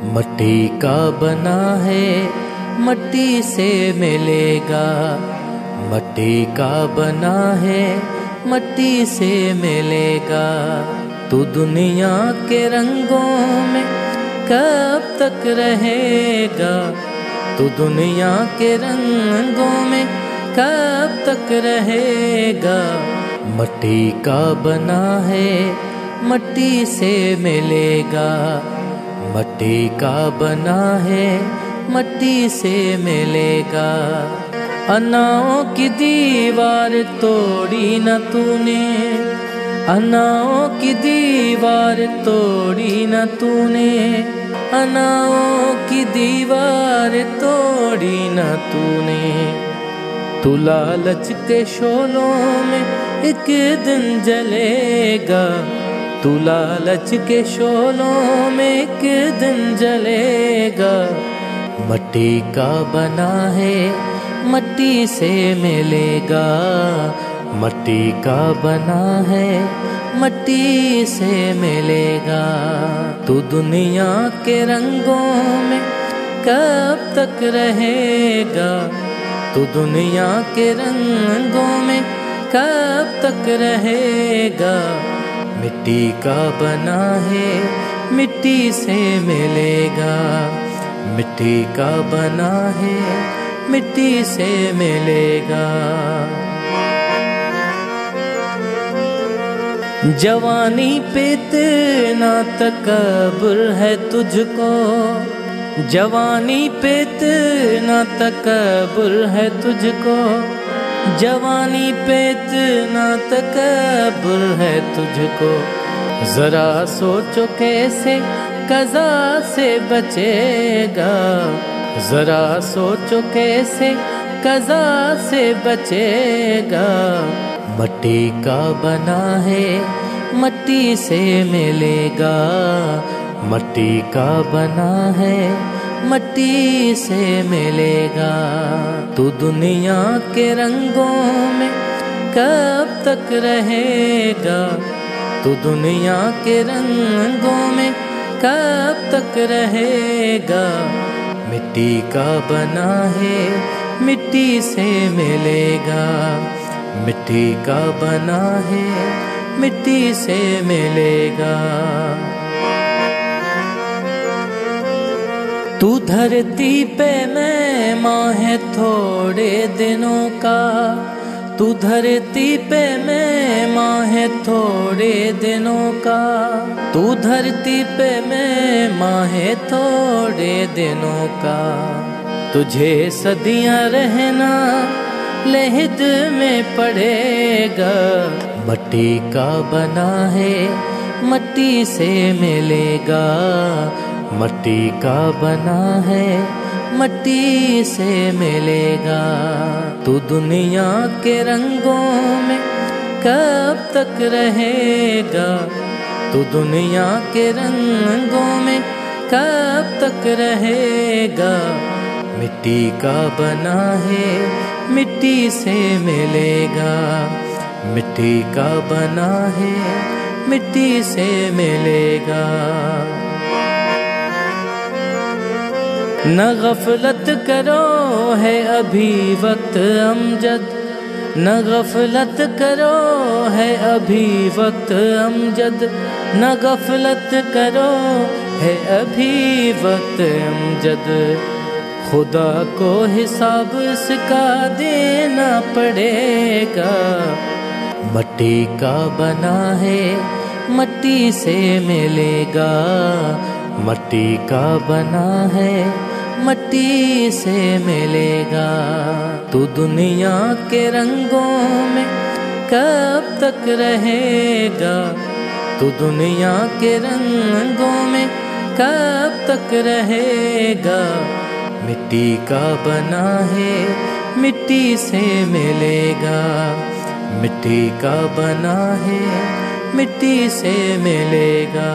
मट्टी का बना है मट्टी से मिलेगा, मट्टी का बना है मट्टी से मिलेगा। तू दुनिया के रंगों में कब तक रहेगा, तू दुनिया के रंगों में कब तक रहेगा। मट्टी का बना है मट्टी से मिलेगा, मट्टी का बना है मट्टी से मिलेगा। अनाओं की दीवार तोड़ी न तूने, अनाओं की दीवार तोड़ी न तूने, अनाओं की दीवार तोड़ी न तूने। तू लालच के शोलों में एक दिन जलेगा, तू लालच के शोलों में एक दिन जलेगा। मट्टी का बना है मट्टी से मिलेगा, मट्टी का बना है मट्टी से मिलेगा। तू दुनिया के रंगों में कब तक रहेगा, तू दुनिया के रंगों में कब तक रहेगा। मिट्टी का बना है मिट्टी से मिलेगा, मिट्टी का बना है मिट्टी से मिलेगा। जवानी पे इतना तकब्बुर है तुझको, जवानी पे इतना तकब्बुर है तुझको, जवानी पे इतना तकब्बुर है तुझको। जरा सोचो कैसे कज़ा से बचेगा, जरा सोचो कैसे कज़ा से बचेगा। मट्टी का बना है मट्टी से मिलेगा, मट्टी का बना है मट्टी से मिलेगा। तू दुनिया के रंगों में कब तक रहेगा, तू दुनिया के रंगों में कब तक रहेगा। मिट्टी का बना है मिट्टी से मिलेगा, मिट्टी का बना है मिट्टी से मिलेगा। तू धरती पे मेहमान है थोड़े दिनों का, तू धरती पे मेहमान है थोड़े दिनों का, तू धरती पे मेहमान है थोड़े दिनों का। तुझे सदियां रहना लहद में पड़ेगा। मट्टी का बना है मट्टी से मिलेगा, मट्टी का बना है मट्टी से मिलेगा। तू दुनिया के रंगों में कब तक रहेगा, तू दुनिया के रंगों में कब तक रहेगा। मिट्टी का बना है मिट्टी से मिलेगा, मिट्टी का बना है मिट्टी से मिलेगा। न गफलत करो है अभी वक्त अमजद, न गफलत करो है अभी वक्त अमजद, न गफलत करो है अभी वक्त अमजद। खुदा को हिसाब इसका देना पड़ेगा। मट्टी का बना है मट्टी से मिलेगा, मट्टी का बना है मट्टी से मिलेगा। तू दुनिया के रंगों में कब तक रहेगा, तू दुनिया के रंगों में कब तक रहेगा। मिट्टी का बना है मिट्टी से मिलेगा, मिट्टी का बना है मिट्टी से मिलेगा।